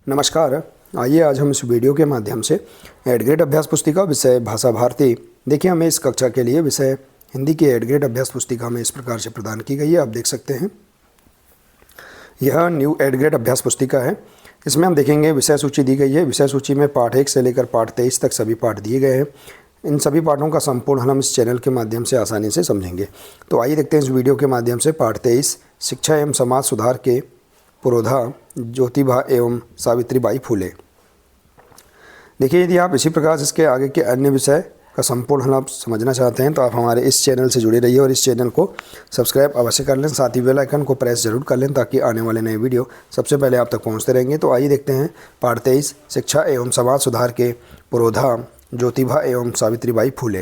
नमस्कार। आइए आज हम इस वीडियो के माध्यम से एड ग्रेड अभ्यास पुस्तिका विषय भाषा भारती। देखिए, हमें इस कक्षा के लिए विषय हिंदी की एड ग्रेड अभ्यास पुस्तिका में इस प्रकार से प्रदान की गई है। आप देख सकते हैं, यह न्यू एड ग्रेड अभ्यास पुस्तिका है। इसमें हम देखेंगे विषय सूची दी गई है। विषय सूची में पाठ 1 से लेकर पाठ 23 तक सभी पाठ दिए गए हैं। इन सभी पाठों का संपूर्ण हल हम इस चैनल के माध्यम से आसानी से समझेंगे। तो आइए देखते हैं इस वीडियो के माध्यम से पाठ 23 शिक्षा एवं समाज सुधार के पुरोधा ज्योतिबा एवं सावित्रीबाई फुले। देखिए, यदि आप इसी प्रकार से इसके आगे के अन्य विषय का संपूर्ण हल आप समझना चाहते हैं तो आप हमारे इस चैनल से जुड़े रहिए और इस चैनल को सब्सक्राइब अवश्य कर लें। साथ ही बेल आइकन को प्रेस जरूर कर लें ताकि आने वाले नए वीडियो सबसे पहले आप तक पहुंचते रहेंगे। तो आइए देखते हैं पाठ 23 शिक्षा एवं समाज सुधार के पुरोधा ज्योतिबा एवं सावित्रीबाई फुले।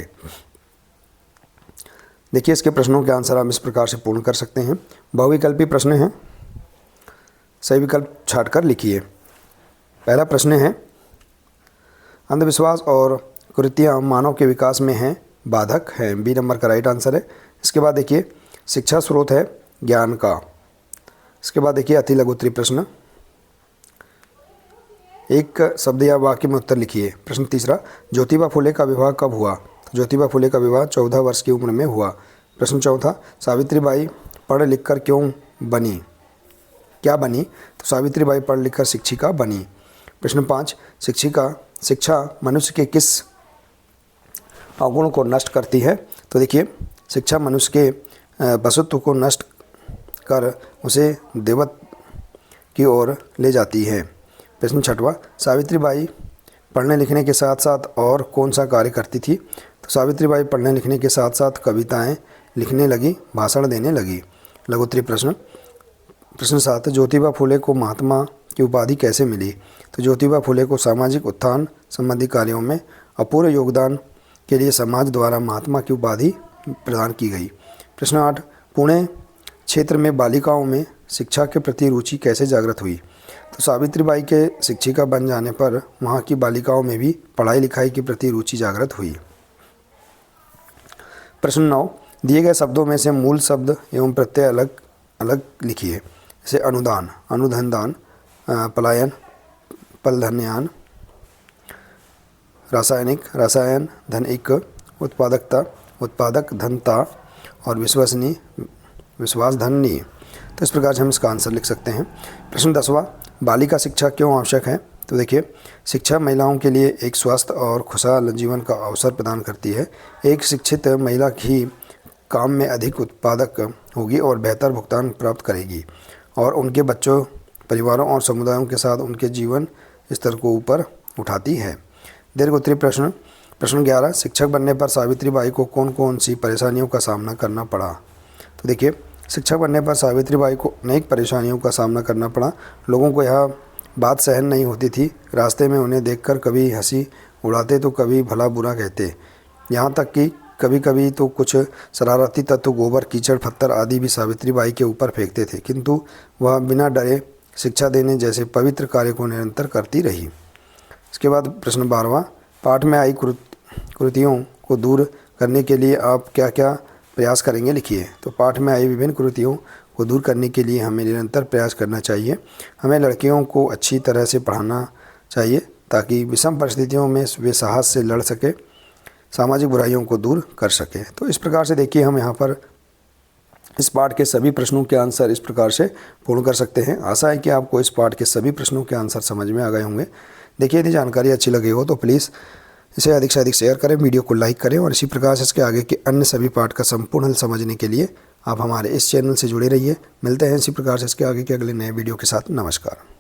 देखिए, इसके प्रश्नों के आंसर हम इस प्रकार से पूर्ण कर सकते हैं। बहुविकल्पी प्रश्न हैं, सही विकल्प छांटकर लिखिए। पहला प्रश्न है, अंधविश्वास और कुरीतियाँ मानव के विकास में हैं बाधक हैं। बी नंबर का राइट आंसर है। इसके बाद देखिए, शिक्षा स्रोत है ज्ञान का। इसके बाद देखिए, अति लघु उत्तरीय प्रश्न, एक शब्द या वाक्य में उत्तर लिखिए। प्रश्न तीसरा, ज्योतिबा फुले का विवाह कब हुआ? तो ज्योतिबा फुले का विवाह 14 वर्ष की उम्र में हुआ। प्रश्न चौथा, सावित्रीबाई पढ़ लिख कर क्यों बनी? क्या बनी? तो सावित्रीबाई पढ़ लिख कर शिक्षिका बनी। प्रश्न 5, शिक्षा मनुष्य के किस अवगुण को नष्ट करती है? तो देखिए, शिक्षा मनुष्य के पशुत्व को नष्ट कर उसे देवत्व की ओर ले जाती है। प्रश्न 6वां, सावित्रीबाई पढ़ने लिखने के साथ साथ और कौन सा कार्य करती थी? तो सावित्रीबाई पढ़ने लिखने के साथ साथ कविताएं लिखने लगी, भाषण देने लगी। लघु उत्तरीय प्रश्न, प्रश्न 7, ज्योतिबा फुले को महात्मा की उपाधि कैसे मिली? तो ज्योतिबा फुले को सामाजिक उत्थान संबंधी कार्यों में अपूर्व योगदान के लिए समाज द्वारा महात्मा की उपाधि प्रदान की गई। प्रश्न 8, पुणे क्षेत्र में बालिकाओं में शिक्षा के प्रति रुचि कैसे जागृत हुई? तो सावित्रीबाई के शिक्षिका बन जाने पर वहाँ की बालिकाओं में भी पढ़ाई लिखाई के प्रति रुचि जागृत हुई। प्रश्न 9, दिए गए शब्दों में से मूल शब्द एवं प्रत्यय अलग अलग लिखिए। जैसे अनुदान, अनुधनदान, पलायन, पलधन्यान, रासायनिक, रसायन, धनिक, उत्पादकता, उत्पादक, धनता और विश्वसनीय, विश्वास धननीय। तो इस प्रकार से हम इसका आंसर लिख सकते हैं। प्रश्न 10वां, बालिका शिक्षा क्यों आवश्यक है? तो देखिए, शिक्षा महिलाओं के लिए एक स्वस्थ और खुशहाल जीवन का अवसर प्रदान करती है। एक शिक्षित महिला ही काम में अधिक उत्पादक होगी और बेहतर भुगतान प्राप्त करेगी और उनके बच्चों, परिवारों और समुदायों के साथ उनके जीवन स्तर को ऊपर उठाती है। दीर्घ उत्तरीय प्रश्न, प्रश्न 11, शिक्षक बनने पर सावित्रीबाई को कौन कौन सी परेशानियों का सामना करना पड़ा? तो देखिए, शिक्षक बनने पर सावित्रीबाई को अनेक परेशानियों का सामना करना पड़ा। लोगों को यह बात सहन नहीं होती थी। रास्ते में उन्हें देखकर कभी हंसी उड़ाते तो कभी भला बुरा कहते। यहाँ तक कि कभी कभी तो कुछ शरारती तत्व गोबर, कीचड़, पत्थर आदि भी सावित्रीबाई के ऊपर फेंकते थे, किंतु वह बिना डरे शिक्षा देने जैसे पवित्र कार्य को निरंतर करती रही। इसके बाद प्रश्न 12वां, पाठ में आई कुरीतियों को दूर करने के लिए आप क्या क्या प्रयास करेंगे, लिखिए। तो पाठ में आई विभिन्न कुरीतियों को दूर करने के लिए हमें निरंतर प्रयास करना चाहिए। हमें लड़कियों को अच्छी तरह से पढ़ाना चाहिए ताकि विषम परिस्थितियों में वे साहस से लड़ सके, सामाजिक बुराइयों को दूर कर सके। तो इस प्रकार से देखिए, हम यहाँ पर इस पाठ के सभी प्रश्नों के आंसर इस प्रकार से पूर्ण कर सकते हैं। आशा है कि आपको इस पाठ के सभी प्रश्नों के आंसर समझ में आ गए होंगे। देखिए, यदि जानकारी अच्छी लगी हो तो प्लीज़ इसे अधिक से अधिक शेयर करें, वीडियो को लाइक करें और इसी प्रकार से इसके आगे के अन्य सभी पाठ का संपूर्ण हल समझने के लिए आप हमारे इस चैनल से जुड़े रहिए। मिलते हैं इसी प्रकार से इसके आगे के अगले नए वीडियो के साथ। नमस्कार।